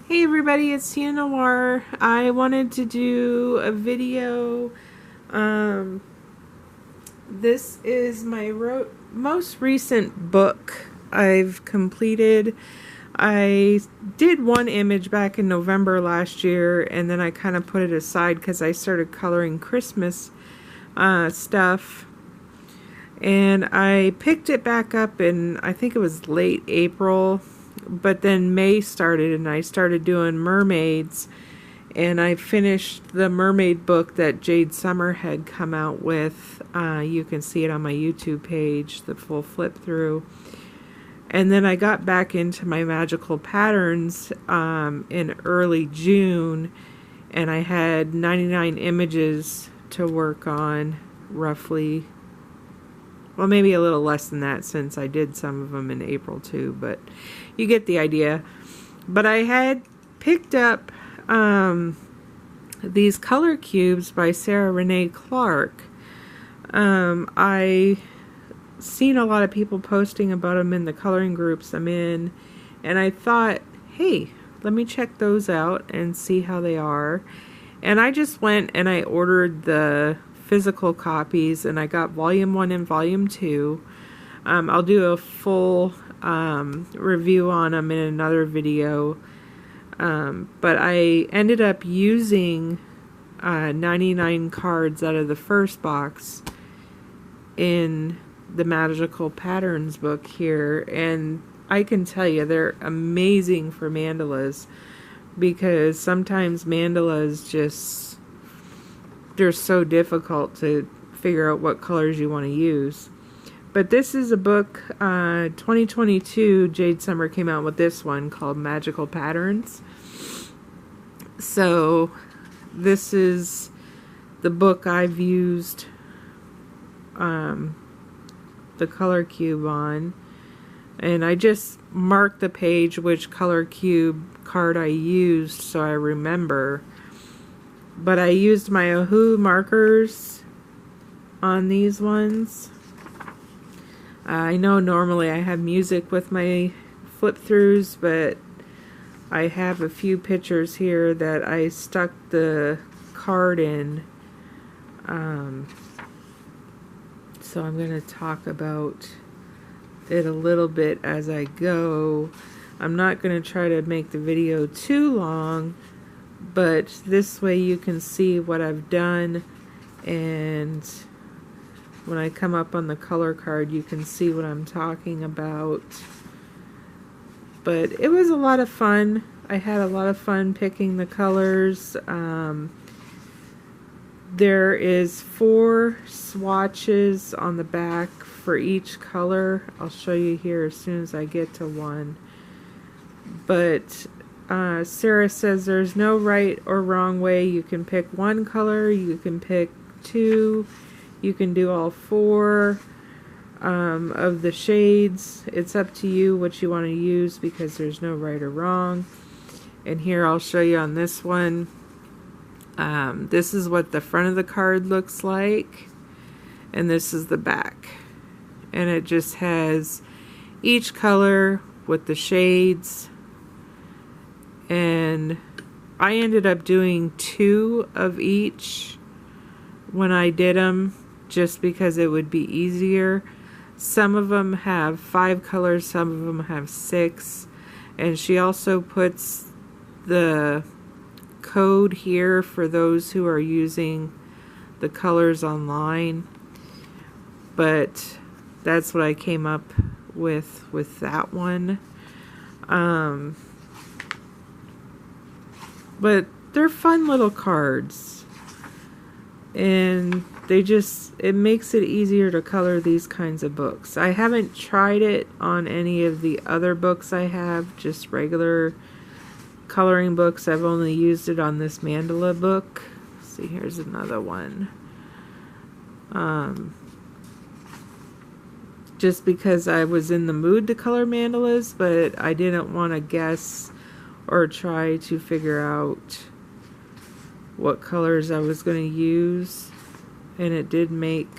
Hey everybody, it's Noire. I wanted to do a video. Um, this is my most recent book I've completed. I did one image back in November last year, and then I kind of put it aside because I started coloring Christmas stuff. And I picked it back up in, I think it was late April. But then May started and I started doing mermaids, and I finished the mermaid book that Jade had come out with. You can see it on my YouTube page, the full flip through. And then I got back into my magical patterns in early June, and I had 99 images to work on, roughly. Well, maybe a little less than that since I did some of them in April too, but you get the idea. But I had picked up these color cubes by Sarah Renee Clark. I seen a lot of people posting about them in the coloring groups I'm in, and I thought, hey, let me check those out and see how they are. And I just went and I ordered the physical copies, and I got volume 1 and volume 2. I'll do a full review on them in another video, but I ended up using 99 cards out of the first box in the Magical Patterns book here, and I can tell you they're amazing for mandalas, because sometimes mandalas just, they're so difficult to figure out what colors you want to use. But this is a book, 2022, Jade Summer came out with this one called Magical Patterns. So this is the book I've used the color cube on. And I just marked the page which color cube card I used so I remember. But I used my Ohu markers on these ones. I know normally I have music with my flip throughs, but I have a few pictures here that I stuck the card in. So I'm going to talk about it a little bit as I go. I'm not going to try to make the video too long, but this way you can see what I've done, and when I come up on the color card you can see what I'm talking about. But it was a lot of fun. I had a lot of fun picking the colors. There is 4 swatches on the back for each color. I'll show you here as soon as I get to one. But Sarah says there's no right or wrong way. You can pick one color, you can pick 2, you can do all 4 of the shades. It's up to you what you want to use, because there's no right or wrong. And here I'll show you on this one. This is what the front of the card looks like, and this is the back. And it just has each color with the shades. And I ended up doing 2 of each when I did them, just because it would be easier. Some of them have 5 colors, some of them have 6. And she also puts the code here for those who are using the colors online. But that's what I came up with that one. But they're fun little cards, and they just, it makes it easier to color these kinds of books. I haven't tried it on any of the other books I have, just regular coloring books. I've only used it on this mandala book. See, here's another one. Just because I was in the mood to color mandalas, but I didn't want to guess or try to figure out what colors I was going to use. And it did make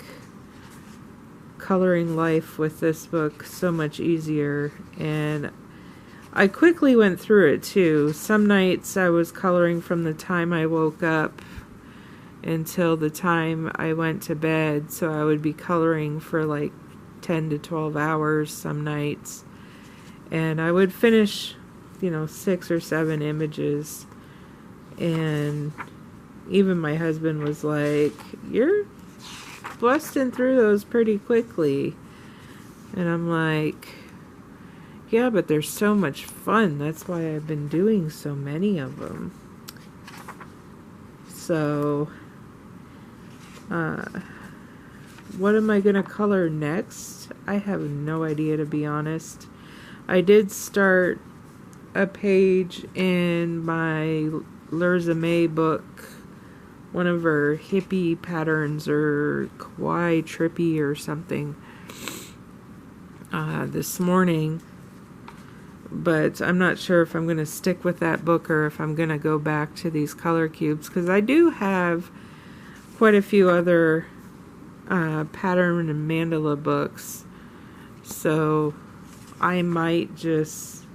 coloring life with this book so much easier. And I quickly went through it too. Some nights I was coloring from the time I woke up until the time I went to bed, so I would be coloring for like 10 to 12 hours some nights, and I would finish, 6 or 7 images, and even my husband was like, "You're busting through those pretty quickly," and I'm like, "Yeah, but they're so much fun. That's why I've been doing so many of them." So what am I gonna color next? I have no idea, to be honest. I did start a page in my May book, one of her hippie patterns, or kawaii trippy or something, this morning, but I'm not sure if I'm going to stick with that book or if I'm going to go back to these color cubes, because I do have quite a few other pattern and mandala books, so I might just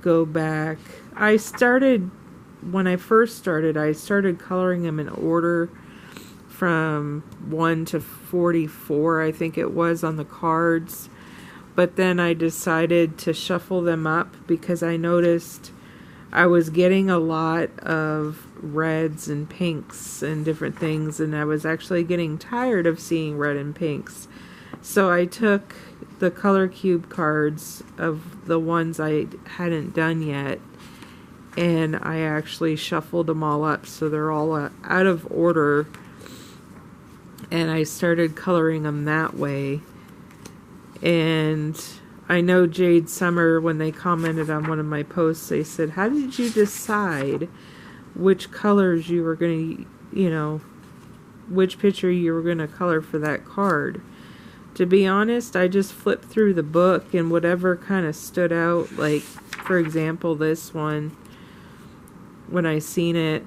go back. When I first started, I started coloring them in order from 1 to 44, I think it was, on the cards. But then I decided to shuffle them up because I noticed I was getting a lot of reds and pinks and different things, and I was actually getting tired of seeing red and pinks. So I took the color cube cards of the ones I hadn't done yet, and I actually shuffled them all up so they're all out of order, and I started coloring them that way. And I know Jade Summer, when they commented on one of my posts, they said, "How did you decide which colors you were going to, which picture you were going to color for that card?" To be honest, I just flipped through the book, and whatever kind of stood out, like, for example, this one, when I seen it,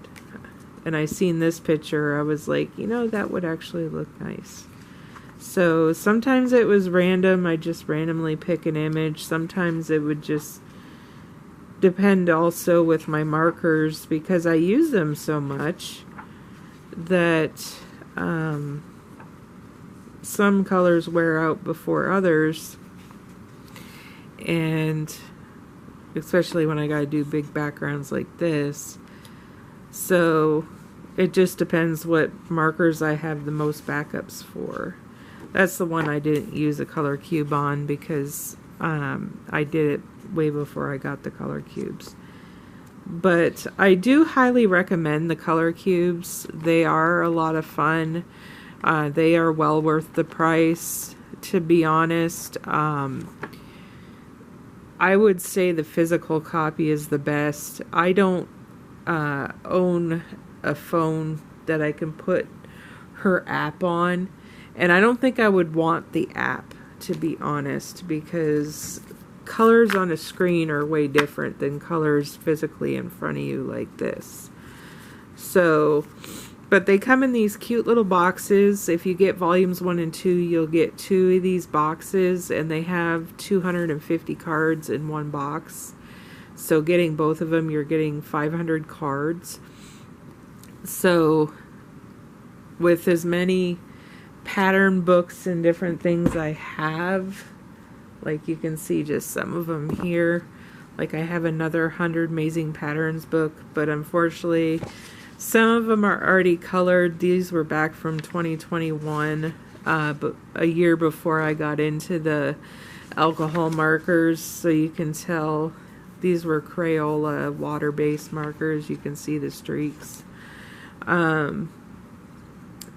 and I seen this picture, I was like, that would actually look nice. So sometimes it was random. I just randomly pick an image. Sometimes it would just depend also with my markers, because I use them so much that some colors wear out before others, and especially when I gotta do big backgrounds like this. So it just depends what markers I have the most backups for. That's the one I didn't use a color cube on, because I did it way before I got the color cubes. But I do highly recommend the color cubes. They are a lot of fun. They are well worth the price, to be honest. I would say the physical copy is the best. I don't own a phone that I can put her app on, and I don't think I would want the app, to be honest, because colors on a screen are way different than colors physically in front of you like this. So, but they come in these cute little boxes. If you get volumes 1 and 2, you'll get 2 of these boxes, and they have 250 cards in one box. So getting both of them, you're getting 500 cards. So with as many pattern books and different things I have, like you can see just some of them here. Like I have another 100 Amazing Patterns book, but unfortunately some of them are already colored. These were back from 2021, but a year before I got into the alcohol markers. So you can tell these were Crayola water-based markers. You can see the streaks.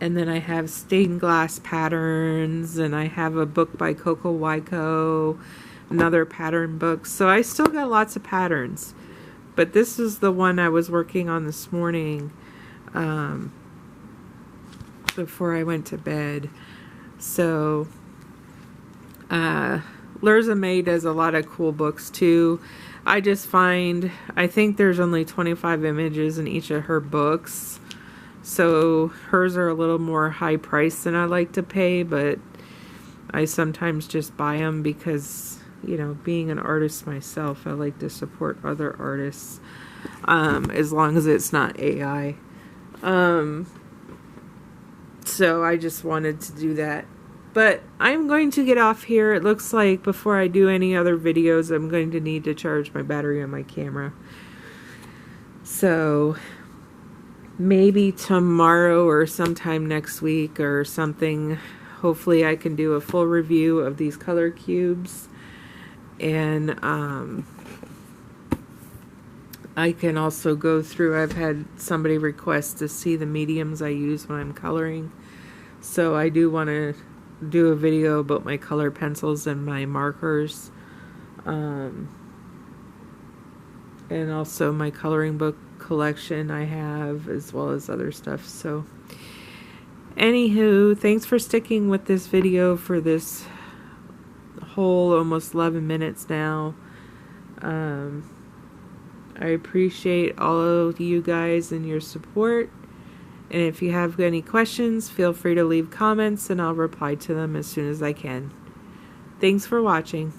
And then I have stained glass patterns, and I have a book by Coco Waiko, another pattern book. So I still got lots of patterns. But this is the one I was working on this morning before I went to bed. So May does a lot of cool books too. I think there's only 25 images in each of her books. So hers are a little more high price than I like to pay, but I sometimes just buy them because you know, being an artist myself, I like to support other artists, as long as it's not AI. So I just wanted to do that. But I'm going to get off here. It looks like before I do any other videos, I'm going to need to charge my battery on my camera. So maybe tomorrow or sometime next week or something, hopefully I can do a full review of these color cubes. And I can also go through, I've had somebody request to see the mediums I use when I'm coloring. So I do want to do a video about my color pencils and my markers. And also my coloring book collection I have, as well as other stuff. So anywho, thanks for sticking with this video for this whole almost 11 minutes now. I appreciate all of you guys and your support. And if you have any questions, feel free to leave comments and I'll reply to them as soon as I can. Thanks for watching.